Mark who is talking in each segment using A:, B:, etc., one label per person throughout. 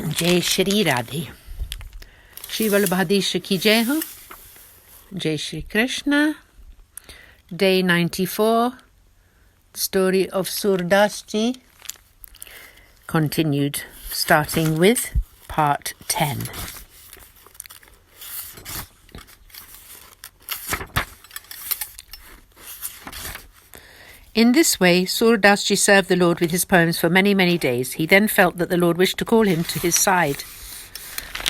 A: Jai Shri Radhe. Shri Vallabhadisha ki Jai Ho. Jai Shri Krishna. Day 94. Story of Surdas ji. Continued, starting with part 10. In this way, Surdas ji served the Lord with his poems for many, many days. He then felt that the Lord wished to call him to his side.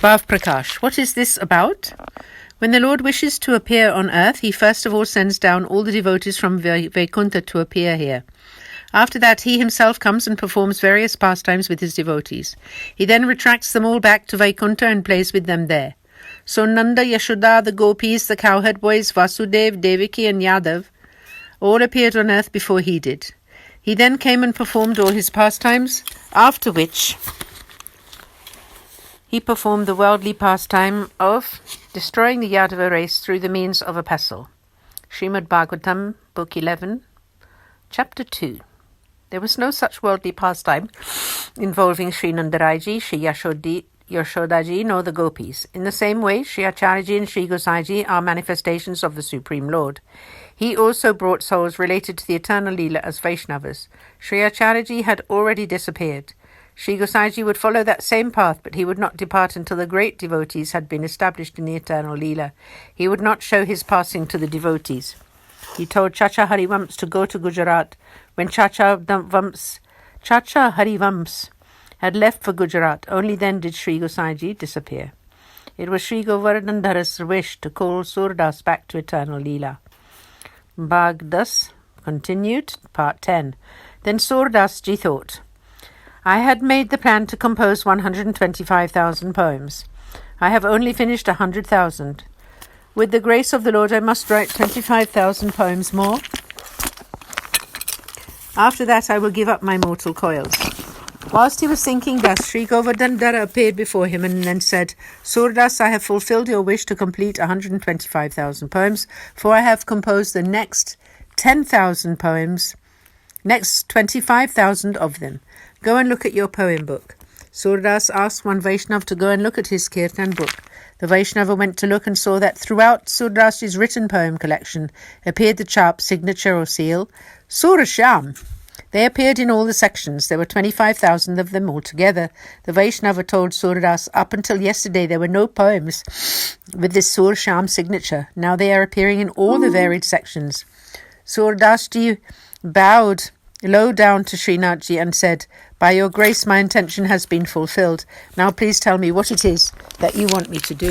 A: Bhav Prakash, what is this about? When the Lord wishes to appear on earth, he first of all sends down all the devotees from Vaikuntha to appear here. After that, he himself comes and performs various pastimes with his devotees. He then retracts them all back to Vaikuntha and plays with them there. So Nanda, Yashoda, the gopis, the cowherd boys, Vasudev, Devaki and Yadav all appeared on earth before he did. He then came and performed all his pastimes, after which he performed the worldly pastime of destroying the Yadava race through the means of a pestle. Srimad Bhagavatam, Book 11, Chapter 2. There was no such worldly pastime involving Sri Nandaraji, Sri Yashodaji, nor the gopis. In the same way, Sri Acharyaji and Sri Gosaiji are manifestations of the Supreme Lord. He also brought souls related to the eternal Leela as Vaishnavas. Sri Acharyaji had already disappeared. Sri Gosaiji would follow that same path, but he would not depart until the great devotees had been established in the eternal Leela. He would not show his passing to the devotees. He told Chacha Harivams to go to Gujarat. When Chacha Harivams had left for Gujarat, only then did Sri Gosaiji disappear. It was Sri Govardhandhara's wish to call Surdas back to eternal Leela. Bhagdas continued, part 10. Then Surdas ji thought, I had made the plan to compose 125,000 poems. I have only finished 100,000. With the grace of the Lord, I must write 25,000 poems more. After that, I will give up my mortal coils. Whilst he was thinking thus, Sri Govardhandhara appeared before him and then said, Surdas, I have fulfilled your wish to complete 125,000 poems, for I have composed the next 10,000 poems, next 25,000 of them. Go and look at your poem book. Surdas asked one Vaishnav to go and look at his kirtan book. The Vaishnava went to look and saw that throughout Surdas's written poem collection appeared the chap, signature or seal, Surasham. They appeared in all the sections. There were 25,000 of them altogether. The Vaishnava told Surdas, up until yesterday there were no poems with this Surasham signature. Now they are appearing in all the varied sections. Surdasji bowed low down to Srinathji and said, by your grace my intention has been fulfilled. Now please tell me what it is that you want me to do.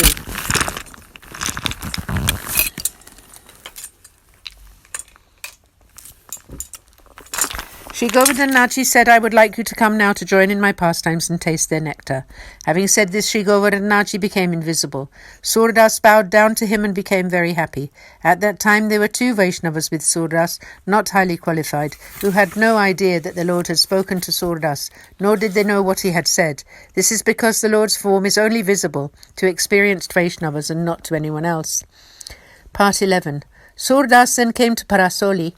A: Sri Govardhanaji said, I would like you to come now to join in my pastimes and taste their nectar. Having said this, Sri Govardhanaji became invisible. Surdas bowed down to him and became very happy. At that time there were two Vaishnavas with Surdas, not highly qualified, who had no idea that the Lord had spoken to Surdas, nor did they know what he had said. This is because the Lord's form is only visible to experienced Vaishnavas and not to anyone else. Part 11. Surdas then came to Parasoli.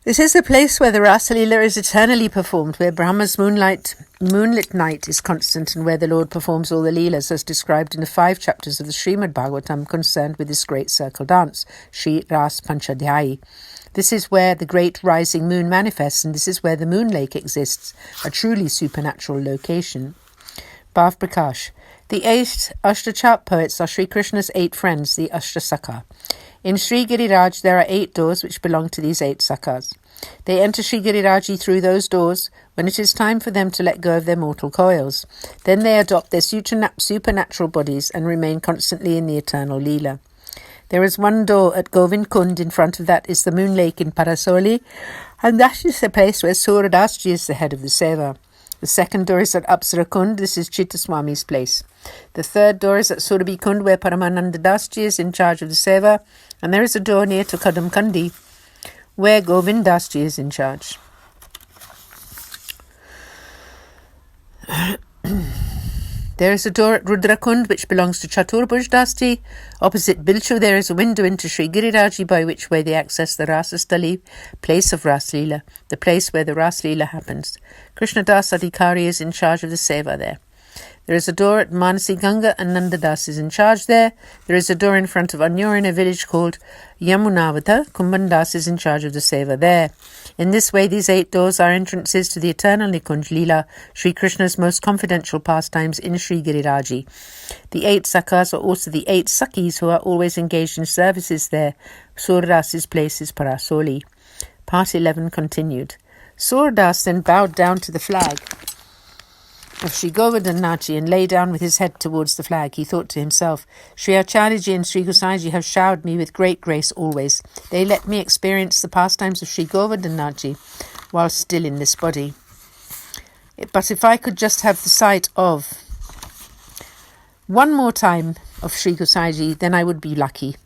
A: This is the place where the Rasa Leela is eternally performed, where Brahma's moonlit night is constant, and where the Lord performs all the Leelas as described in the 5 chapters of the Srimad Bhagavatam concerned with this great circle dance, Shri Ras Panchadhyayi. This is where the great rising moon manifests, and this is where the moon lake exists, a truly supernatural location. Bhav Prakash. The 8 Ashtachap poets are Sri Krishna's 8 friends, the Ashtasakha. In Sri Giriraj there are 8 doors which belong to these 8 sakhas. They enter Sri Giriraji through those doors when it is time for them to let go of their mortal coils. Then they adopt their supernatural bodies and remain constantly in the eternal Leela. There is one door at Govind Kund. In front of that is the moon lake in Parasoli, and that is the place where Surdas is the head of the Seva. The second door is at Apsara Kund. This is Chittaswami's place. The third door is at Surabhi Kund, where Paramananda Dasji is in charge of the Seva, and there is a door near to Kadam Kandi, where Govind Dasji is in charge. There is a door at Rudrakund which belongs to Chaturbhuj Dasji. Opposite Bilchu there is a window into Sri Giriraji by which way they access the Rasastali, place of Raslila, the place where the Raslila happens. Krishnadas Adhikari is in charge of the Seva there. There is a door at Manasi Ganga and Nandadas is in charge there. There is a door in front of Anyur in a village called Yamunavata. Kumbandas is in charge of the Seva there. In this way, these 8 doors are entrances to the eternal Nikunj Leela, Sri Krishna's most confidential pastimes in Sri Giriraji. The 8 Sakhas are also the 8 Sakhis who are always engaged in services there. Surdas's place is Parasoli. Part 11 continued. Surdas then bowed down to the flag of Sri Govardhan Nachi and lay down with his head towards the flag. He thought to himself, Sri Acharyaji and Sri Gosaiji have showered me with great grace always. They let me experience the pastimes of Sri Govardhan Nachi while still in this body. But if I could just have the sight of one more time of Sri Gosaiji, then I would be lucky.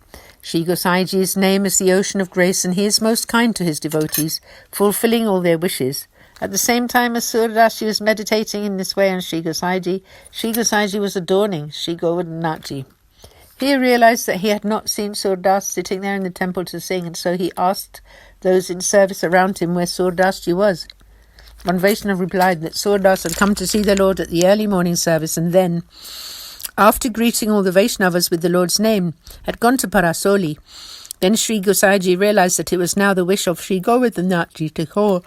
A: Sri Gosaiji's name is the ocean of grace, and he is most kind to his devotees, fulfilling all their wishes. At the same time as Surdas was meditating in this way on Sri Gosaiji was adorning Sri Govardhan Nachi. He realized that he had not seen Surdas sitting there in the temple to sing, and so he asked those in service around him where Surdasji was. One Vaishnav replied that Surdas had come to see the Lord at the early morning service, and then, after greeting all the Vaishnavas with the Lord's name, had gone to Parasoli. Then Sri Gosaiji realized that it was now the wish of Sri Govardhan Nachi to call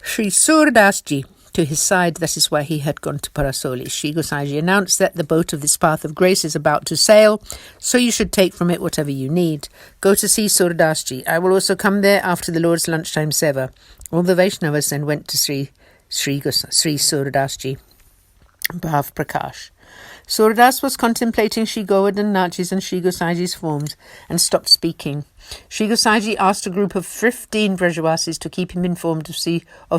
A: Sri Surdasji to his side. That is why he had gone to Parasoli. Sri Gosaiji announced that the boat of this path of grace is about to sail, so you should take from it whatever you need. Go to see Surdasji. I will also come there after the Lord's lunchtime seva. All the Vaishnavas then went to Sri Surdasji. Bhav Prakash. Surdas was contemplating Sri Govardhan Nachi's and Sri Gosaiji's forms and stopped speaking. Sri Gosaiji asked a group of 15 Vrajavasis to keep him informed of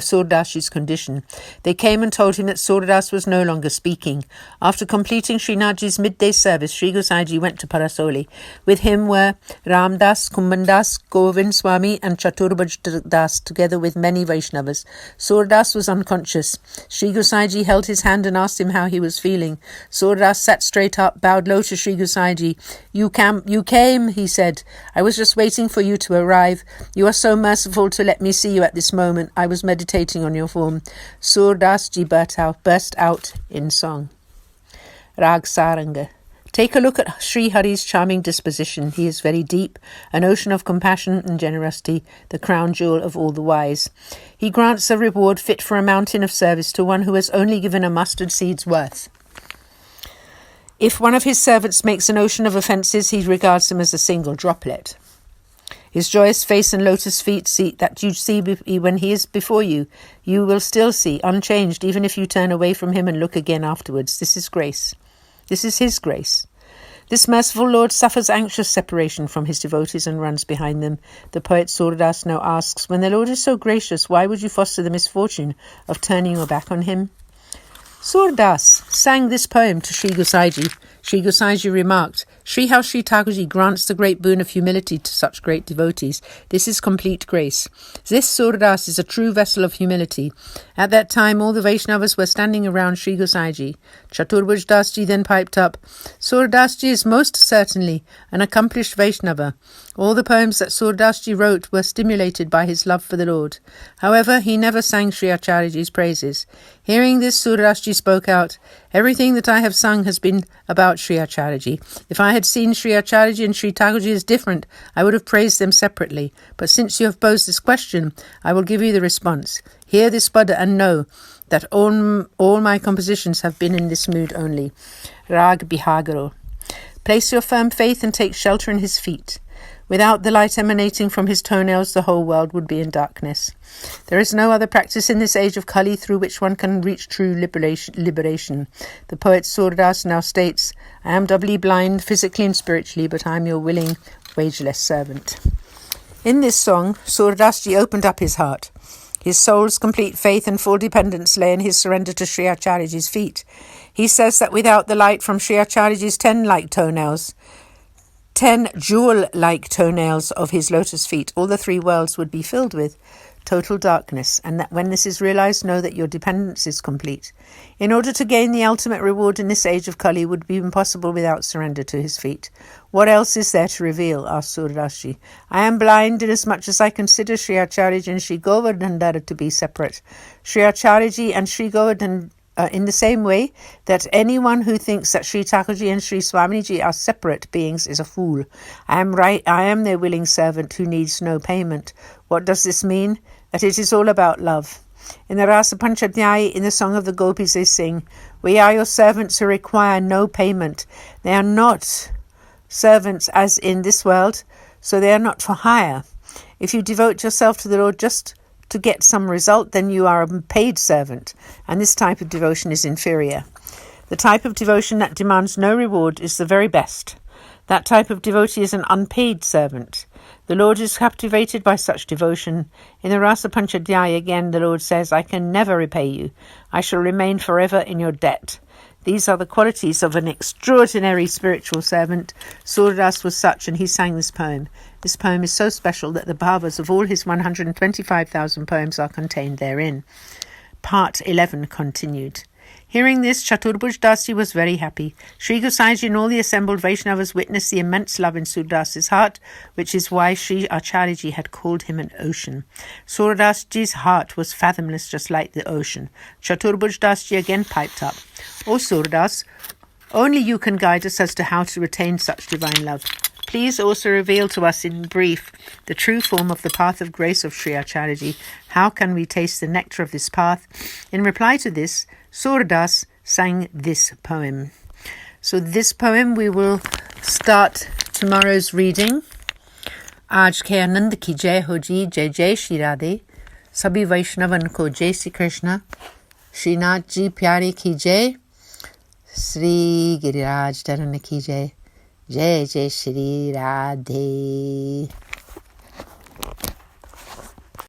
A: Surdasji's condition. They came and told him that Surdas was no longer speaking. After completing Srinathji's midday service, Sri Gosaiji went to Parasoli. With him were Ramdas, Kumbandas, Govind Swami and Chaturbhaj Das, together with many Vaishnavas. Surdas was unconscious. Sri Gosaiji held his hand and asked him how he was feeling. Surdas sat straight up, bowed low to Sri Gosaiji. You came, he said. I was just waiting for you to arrive. You are so merciful to let me see you at this moment. I was meditating on your form. Surdasji burst out in song. Rag Saranga. Take a look at Sri Hari's charming disposition. He is very deep, an ocean of compassion and generosity, the crown jewel of all the wise. He grants a reward fit for a mountain of service to one who has only given a mustard seed's worth. If one of his servants makes an ocean of offences, he regards them as a single droplet. His joyous face and lotus feet that you see when he is before you, you will still see, unchanged, even if you turn away from him and look again afterwards. This is grace. This is his grace. This merciful Lord suffers anxious separation from his devotees and runs behind them. The poet Surdas now asks, when the Lord is so gracious, why would you foster the misfortune of turning your back on him? Surdas sang this poem to Sri Gosaiji. Sri Gosaiji remarked, how Sri Thakurji grants the great boon of humility to such great devotees. This is complete grace. This Surdas is a true vessel of humility. At that time, all the Vaishnavas were standing around Sri Gosaiji. Chaturbhaj Dasji then piped up, Surdasji is most certainly an accomplished Vaishnava. All the poems that Surdasji wrote were stimulated by his love for the Lord. However, he never sang Sri Acharyaji's praises. Hearing this, Surdasji spoke out, everything that I have sung has been about Sri Acharyaji. If I had seen Sri Acharyaji and Sri Thakurji as different, I would have praised them separately. But since you have posed this question, I will give you the response. Hear this pada and know that all my compositions have been in this mood only. Rag Bihagaro. Place your firm faith and take shelter in his feet. Without the light emanating from his toenails, the whole world would be in darkness. There is no other practice in this age of Kali through which one can reach true liberation. The poet Surdas now states, I am doubly blind, physically and spiritually, but I am your willing, wageless servant. In this song, Surdasji opened up his heart. His soul's complete faith and full dependence lay in his surrender to Sri Acharyaji's feet. He says that without the light from Sri Acharyaji's 10 jewel-like toenails of his lotus feet, all the three worlds would be filled with total darkness, and that when this is realized, know that your dependence is complete. In order to gain the ultimate reward in this age of Kali would be impossible without surrender to his feet. What else is there to reveal? Asked Surdashi. I am blind inasmuch as I consider Sri Acharyaji and Sri Govardhan to be separate. Sri Acharyaji and Sri Govardhan in the same way that anyone who thinks that Sri Thakurji and Sri Swamiji are separate beings is a fool. I am their willing servant who needs no payment. What does this mean? That it is all about love. In the Rasa Panchadhyaya, in the Song of the Gopis, they sing, "We are your servants who require no payment." They are not servants as in this world, so they are not for hire. If you devote yourself to the Lord just to get some result, then you are a paid servant, and this type of devotion is inferior. The type of devotion that demands no reward is the very best. That type of devotee is an unpaid servant. The Lord is captivated by such devotion. In the Rasa Panchadhyaya again, the Lord says, "I can never repay you. I shall remain forever in your debt." These are the qualities of an extraordinary spiritual servant. Surdas was such, and he sang this poem. This poem is so special that the bhavas of all his 125,000 poems are contained therein. Part 11 continued. Hearing this, Chaturbhuj Dasi was very happy. Sri Gosaiji and all the assembled Vaishnavas witnessed the immense love in Surdas's heart, which is why Sri Acharyaji had called him an ocean. Surdasji's heart was fathomless, just like the ocean. Chaturbhuj Dasi again piped up, "O Surdas, only you can guide us as to how to retain such divine love. Please also reveal to us in brief the true form of the path of grace of Sri Acharyaji. How can we taste the nectar of this path?" In reply to this, Surdas sang this poem. So this poem we will start tomorrow's reading. Aaj ke Anand ki jai ho ji, jai jai Shri Radhe. Sabhi Vaishnavan ko jai Shri Krishna. Srinath ji pyare ki jai. Sri Giriraj Dharan ki jai. Jai jai Shri Radhe.